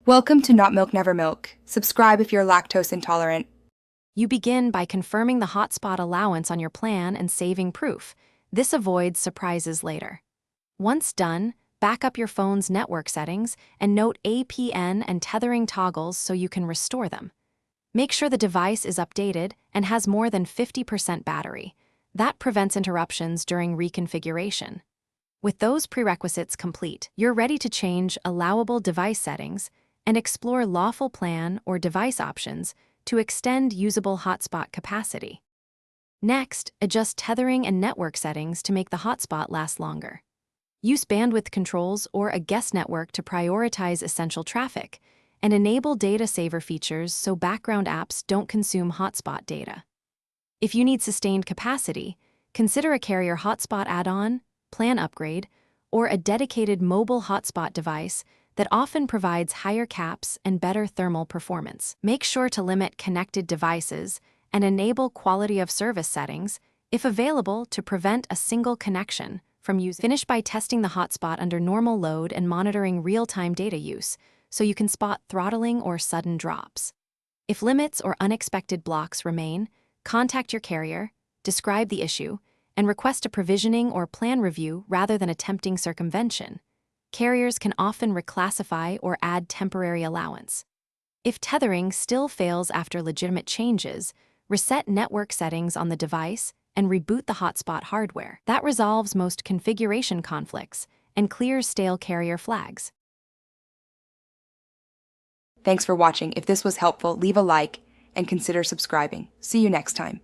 Welcome to Not Milk Never Milk. Subscribe if you're lactose intolerant. You begin by confirming the hotspot allowance on your plan and saving proof. This avoids surprises later. Once done, back up your phone's network settings and note APN and tethering toggles so you can restore them. Make sure the device is updated and has more than 50% battery. That prevents interruptions during reconfiguration. With those prerequisites complete, you're ready to change allowable device settings and explore lawful plan or device options to extend usable hotspot capacity. Next, adjust tethering and network settings to make the hotspot last longer. Use bandwidth controls or a guest network to prioritize essential traffic, and enable data saver features so background apps don't consume hotspot data. If you need sustained capacity, consider a carrier hotspot add-on, plan upgrade, or a dedicated mobile hotspot device that often provides higher caps and better thermal performance. Make sure to limit connected devices and enable quality of service settings, if available, to prevent a single connection from using. Finish by testing the hotspot under normal load and monitoring real-time data use, so you can spot throttling or sudden drops. If limits or unexpected blocks remain, contact your carrier, describe the issue, and request a provisioning or plan review rather than attempting circumvention. Carriers can often reclassify or add temporary allowance. If tethering still fails after legitimate changes, reset network settings on the device and reboot the hotspot hardware. That resolves most configuration conflicts and clears stale carrier flags. Thanks for watching. If this was helpful, leave a like and consider subscribing. See you next time.